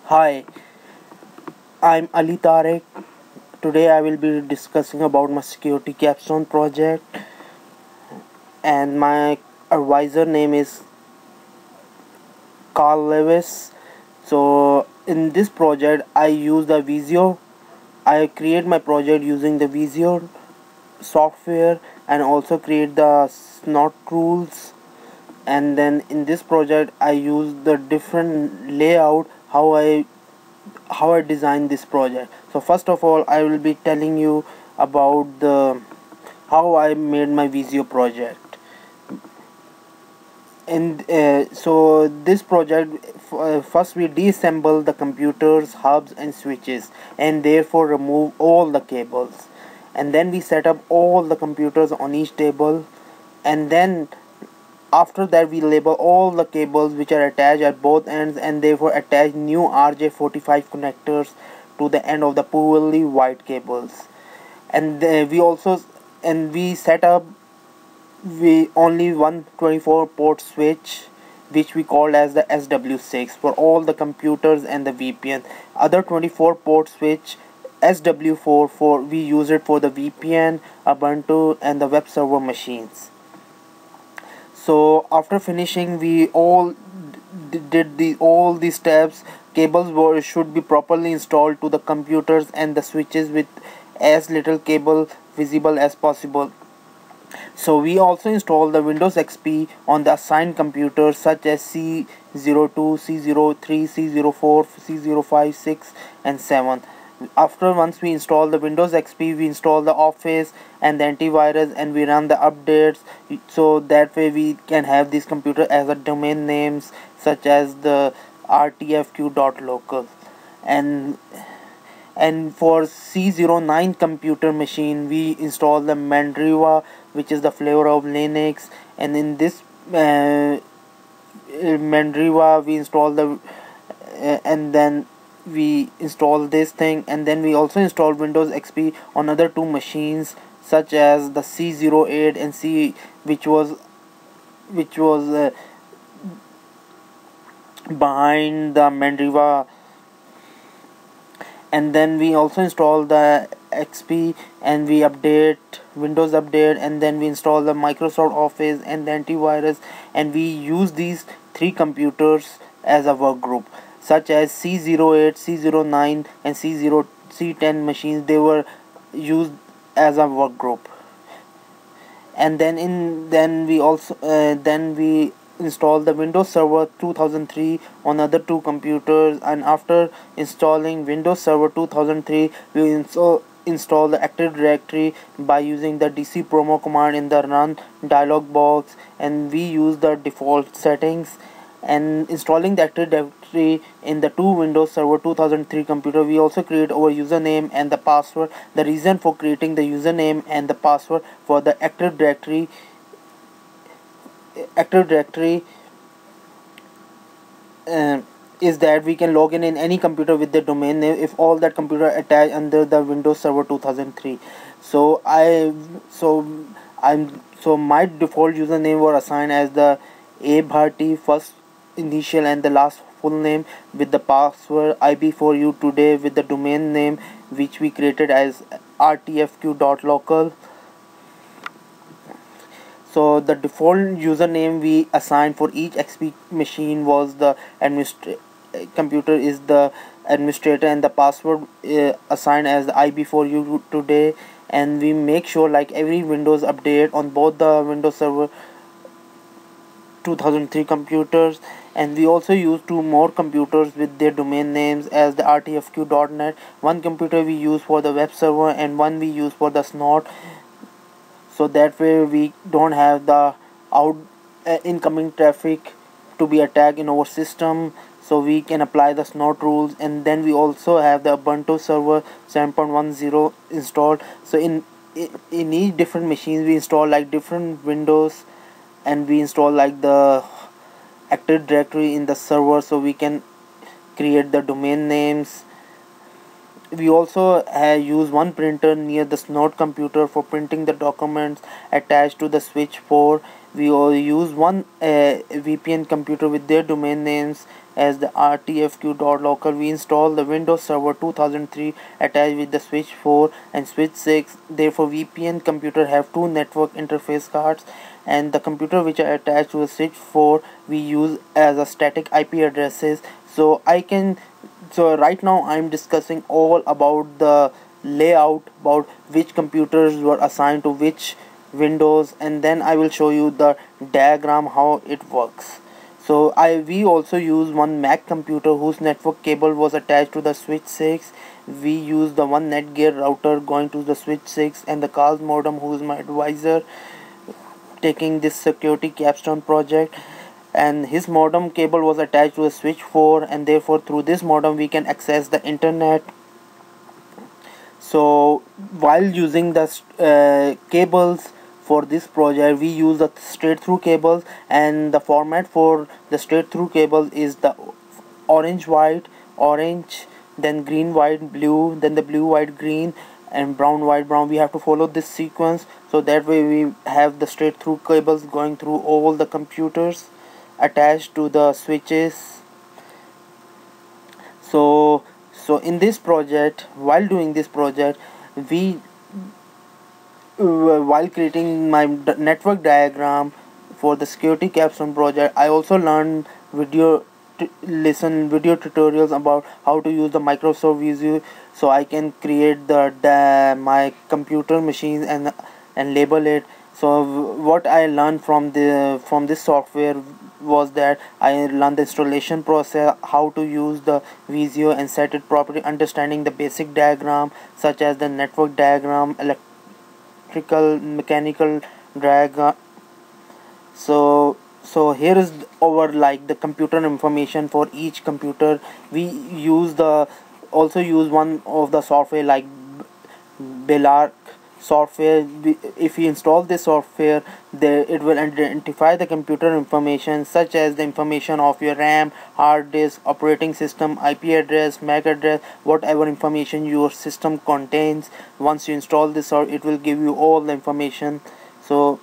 Hi, I'm Ali Tarek. Today I will be discussing about my security capstone project, and my advisor name is Carl Lewis. So in this project I use the Visio. I create my project using the Visio software and also create the snot rules, and then in this project I use the different layout how I designed this project. So first of all, I will be telling you about the how I made my Visio project. And so this project, first we deassemble the computers, hubs and switches, and therefore remove all the cables, and then we set up all the computers on each table, and then after that we label all the cables which are attached at both ends, and therefore attach new RJ45 connectors to the end of the poorly white cables. And we set up we only one 24 port switch which we called as the SW6 for all the computers and the VPN. Other 24 port switch SW4 for we use it for the VPN, Ubuntu and the web server machines. So after finishing, we all did all these steps. Cables should be properly installed to the computers and the switches with as little cable visible as possible. So we also install the Windows XP on the assigned computers such as C02, C03, C04, C05, 6 and 7. After once we install the Windows XP, we install the Office and the antivirus, and we run the updates, so that way we can have this computer as a domain names such as the rtfq.local. And for C09 computer machine we install the Mandriva, which is the flavor of Linux. And in this Mandriva we install the and then we install this thing, and then we also install Windows XP on other two machines such as the C08 and C which was behind the Mandriva. And then we also install the XP and we update Windows Update, and then we install the Microsoft Office and the antivirus, and we use these three computers as a work group such as C08, C09 and C10 machines. They were used as a work group. And then we install the Windows Server 2003 on other two computers. And after installing Windows Server 2003, we install the Active Directory by using the DC promo command in the run dialog box, and we use the default settings. And installing the Active Directory in the two Windows Server 2003 computer, we also create our username and the password. The reason for creating the username and the password for the Active Directory uh, is that we can log in any computer with the domain name if all that computer attached under the Windows Server 2003. So my default username was assigned as the A Bharti, first initial and the last full name, with the password IB for you today, with the domain name which we created as rtfq.local. So the default username we assigned for each XP machine was the computer is the administrator, and the password assigned as the IB for you today. And we make sure like every Windows update on both the Windows Server 2003 computers. And we also use two more computers with their domain names as the rtfq.net. One computer we use for the web server and one we use for the snot, so that way we don't have the out incoming traffic to be attacked in our system, so we can apply the snot rules. And then we also have the Ubuntu server 7.10 installed. So in each different machines we install like different windows, and we install like the Active Directory in the server, so we can create the domain names we also use one printer near the Snort computer for printing the documents attached to the switch 4. We all use one VPN computer with their domain names as the rtfq.local. We install the Windows Server 2003 attached with the switch 4 and switch 6. Therefore VPN computer have two network interface cards, and the computer which are attached to the switch 4 we use as a static IP addresses. So right now I'm discussing all about the layout, about which computers were assigned to which windows, and then I will show you the diagram how it works. So we also use one Mac computer whose network cable was attached to the switch 6. We use the one Netgear router going to the switch 6, and the Carl's modem, who is my advisor taking this security capstone project, and his modem cable was attached to a switch 4, and therefore through this modem we can access the internet. So while using the cables for this project, we use the straight through cables, and the format for the straight through cable is the orange white, orange, then green white blue, then the blue white green, and brown white brown. We have to follow this sequence, so that way we have the straight through cables going through all the computers attached to the switches. So in this project, while doing this project, we while creating my network diagram for the security capstone project, I also learned video tutorials about how to use the Microsoft Visio, so I can create my computer machines and label it. So what I learned from this software was that I learned the installation process, how to use the Visio and set it properly, understanding the basic diagram such as the network diagram, electrical, mechanical diagram. So here is our like the computer information for each computer. We also use one of the software like Belark software. If you install this software, it will identify the computer information such as the information of your RAM, hard disk, operating system, IP address, MAC address, whatever information your system contains. Once you install this, it will give you all the information. So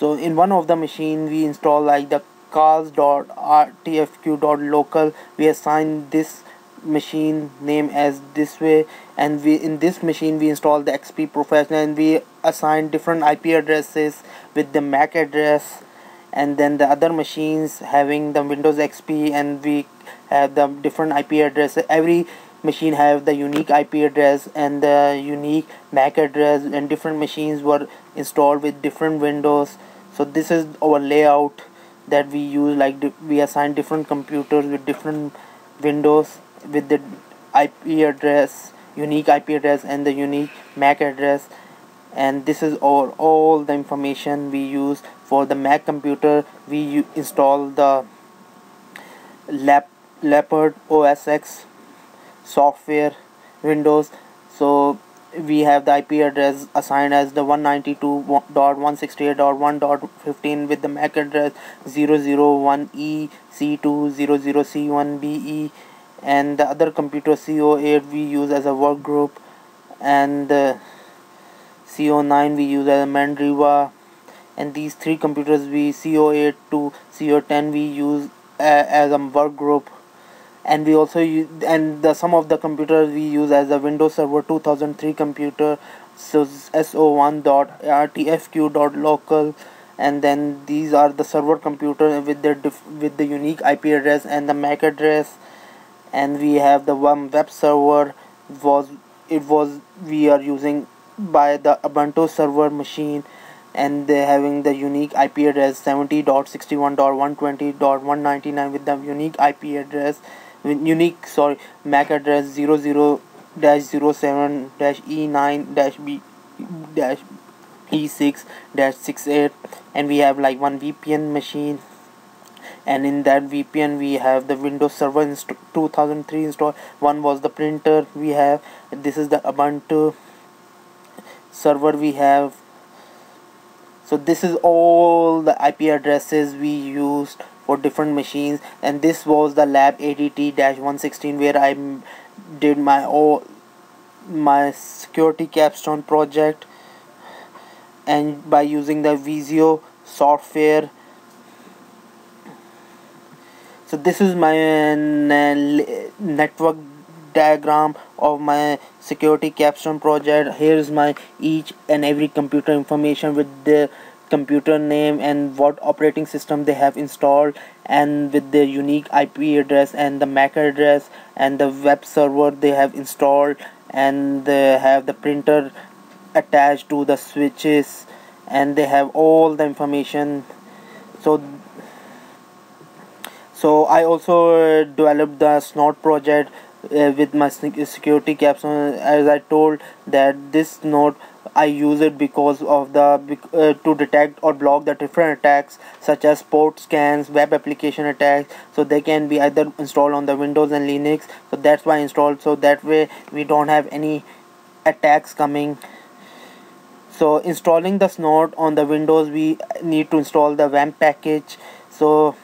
in one of the machine we install like the cars.rtfq.local. We assign this machine name as this way, and in this machine we install the XP Professional, and we assign different IP addresses with the MAC address, and then the other machines having the Windows XP, and we have the different IP addresses. Every machine have the unique IP address and the unique MAC address, and different machines were installed with different windows. So this is our layout that we use, like we assign different computers with different windows with the IP address, unique IP address and the unique MAC address. And this is all the information we use. For the Mac computer, we install the Leopard OS X software Windows. So we have the IP address assigned as the 192.168.1.15 with the MAC address 001E C200C1BE, and the other computer CO8 we use as a work group, and the CO9 we use as a Mandriva, and these three computers we CO8 to CO10 we use as a work group. And we also use, and some of the computers we use as a Windows Server 2003 computer, so so1.rtfq.local, and then these are the server computer with the unique IP address and the MAC address. And we have the one web server we are using by the Ubuntu server machine, and they having the unique IP address 70.61.120.199 with the unique IP address MAC address 00-07-E9-B-E6-68. And we have like one VPN machine, and in that VPN we have the Windows Server 2003 installed. One was the printer we have. This is the Ubuntu server we have. So this is all the IP addresses we used for different machines. And this was the lab ADT-116 where I did my my security capstone project, and by using the Visio software. So this is my network diagram of my security capstone project. Here is my each and every computer information with the computer name and what operating system they have installed, and with the unique IP address and the MAC address and the web server they have installed, and they have the printer attached to the switches, and they have all the information. So I also developed the Snort project with my security capstone. As I told that this node I use it because of the to detect or block the different attacks such as port scans, web application attacks. So they can be either installed on the Windows and Linux. So that's why I installed, so that way we don't have any attacks coming. So installing the Snort on the Windows, we need to install the WAMP package. So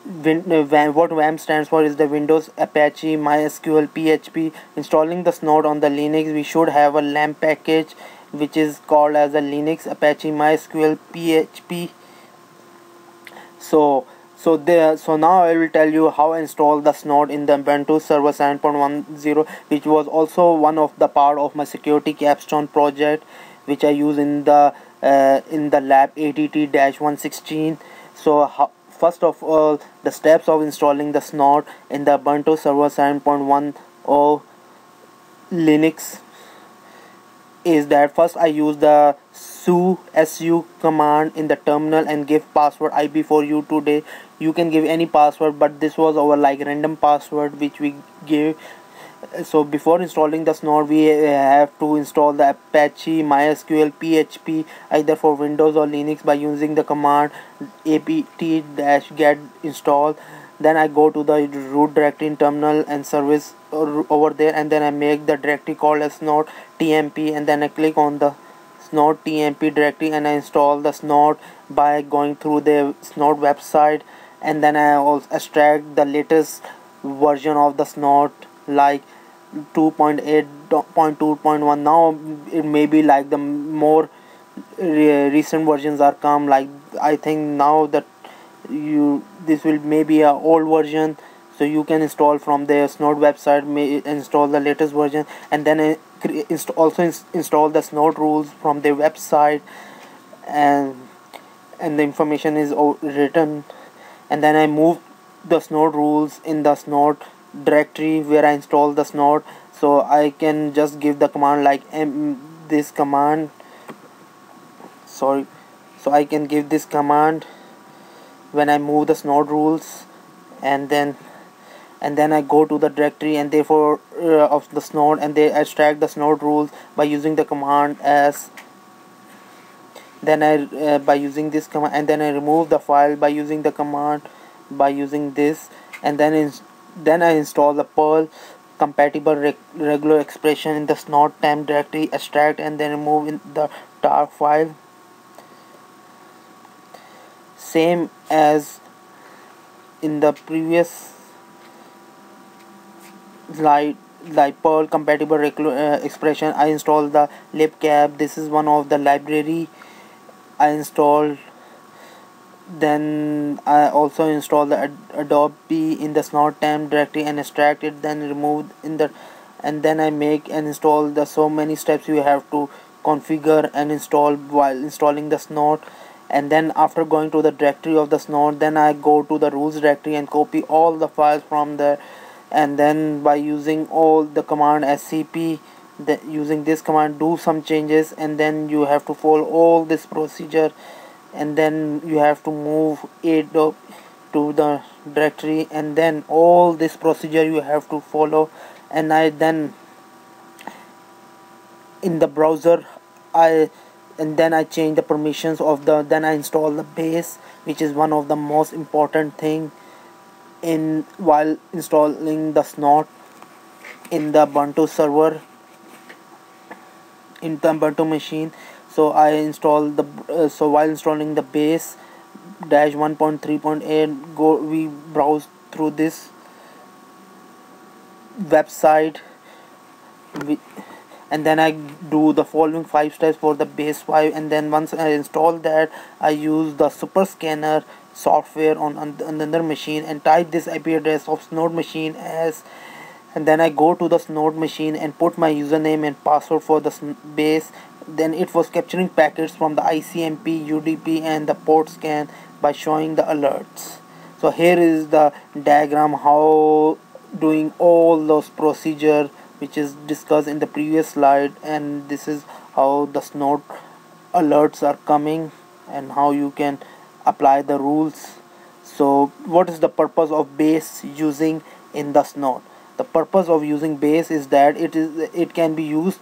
what WAMP stands for is the Windows Apache MySQL PHP. Installing the Snort on the Linux, we should have a LAMP package which is called as a Linux Apache MySQL PHP. So now I will tell you how I install the Snort in the Ubuntu Server 7.10, which was also one of the part of my security capstone project, which I use in the lab ATT-116. So first of all, the steps of installing the Snort in the Ubuntu Server 7.10 Linux is that first I use the su command in the terminal and give password IB for you today. You can give any password, but this was our like random password which we gave. So before installing the Snort, we have to install the Apache MySQL PHP either for Windows or Linux by using the command apt-get install. Then I go to the root directory in terminal and service over there, and then I make the directory called as Snort tmp, and then I click on the Snort tmp directory and I install the Snort by going through the Snort website. And then I also extract the latest version of the Snort, like 2.8.2.1. now it may be like the more recent versions are come, like I think now that this will maybe a old version, so you can install from the Snort website, may install the latest version, and then install the Snort rules from their website, and the information is written. And then I move the Snort rules in the Snort directory where I install the Snort. So I can just give the command like this command, sorry, so I can give this command when I move the Snort rules, and then I go to the directory and therefore of the Snort, and they extract the Snort rules by using the command as. Then I by using this command, and then I remove the file by using the command by using this, and then I install the Perl compatible regular expression in the Snort temp directory, extract and then remove in the tar file, same as in the previous slide. Like Perl compatible regular expression, I install the libcap. This is one of the library I installed. Then I also install the Adobe in the Snort temp directory and extract it, then remove in the, and then I make and install the so many steps you have to configure and install while installing the Snort. And then after going to the directory of the Snort, then I go to the rules directory and copy all the files from there, and then by using all the command scp, using this command do some changes, and then you have to follow all this procedure, and then you have to move it to the directory, and then all this procedure you have to follow. And I then in the browser I change the permissions of the, then I install the base, which is one of the most important thing in while installing the Snort in the Ubuntu server, in the Ubuntu machine. So I install the so while installing the base dash 1.3.8, we browse through this website we, and then I do the following 5 steps for the base 5, and then once I install that, I use the super scanner software on another machine and type this IP address of Snort machine as, and then I go to the Snort machine and put my username and password for the base. Then it was capturing packets from the ICMP, UDP and the port scan by showing the alerts. So here is the diagram how doing all those procedure which is discussed in the previous slide, and this is how the Snort alerts are coming and how you can apply the rules. So what is the purpose of base using in the Snort? The purpose of using base is that it can be used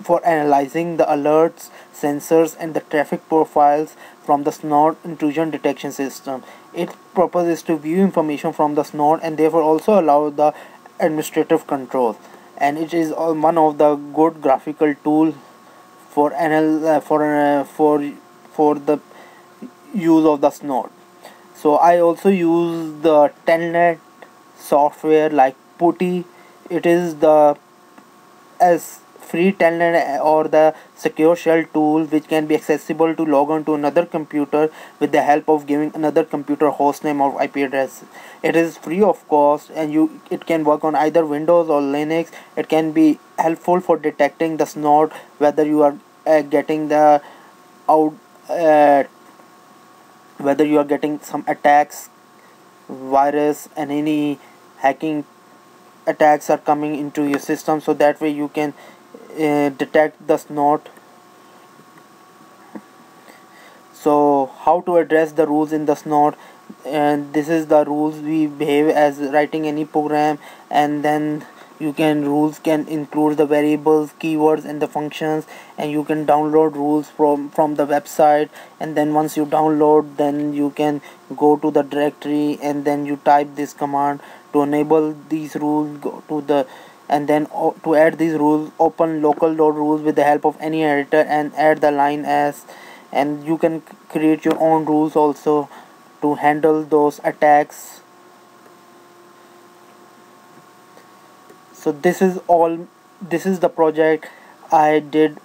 for analyzing the alerts, sensors and the traffic profiles from the Snort intrusion detection system. Its purpose is to view information from the Snort and therefore also allow the administrative control, and it is one of the good graphical tool for for the use of the Snort. So I also use the telnet software like PuTTY. It is the as free telnet or the secure shell tool which can be accessible to log on to another computer with the help of giving another computer hostname or IP address. It is free of cost, and it can work on either Windows or Linux. It can be helpful for detecting the Snort, whether you are getting the out whether you are getting some attacks, virus and any hacking attacks are coming into your system, so that way you can detect the Snort. So how to address the rules in the Snort, and this is the rules we behave as writing any program, and then rules can include the variables, keywords and the functions, and you can download rules from the website. And then once you download, then you can go to the directory and then you type this command to enable these rules. Go to the, and then to add these rules, open local.rules with the help of any editor and add the line as, and you can create your own rules also to handle those attacks. So this is all, this is the project I did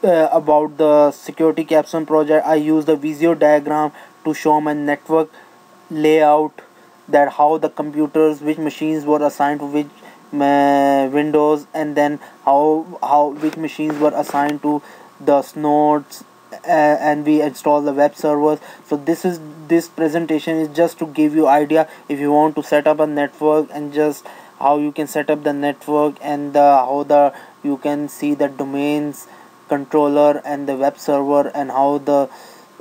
about the security capstone project. I used the Visio diagram to show my network layout, that how the computers, which machines were assigned to which windows, and then how which machines were assigned to the Snorts, and we install the web servers. So this presentation is just to give you idea if you want to set up a network, and just how you can set up the network, and how the you can see the domains controller and the web server, and how the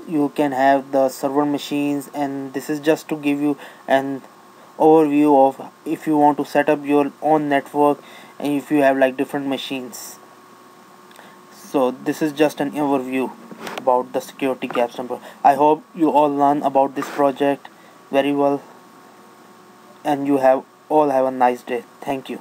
you can have the server machines. And this is just to give you an overview of if you want to set up your own network and if you have like different machines. So this is just an overview about the security capstone. I hope you all learn about this project very well, and you have all have a nice day. Thank you.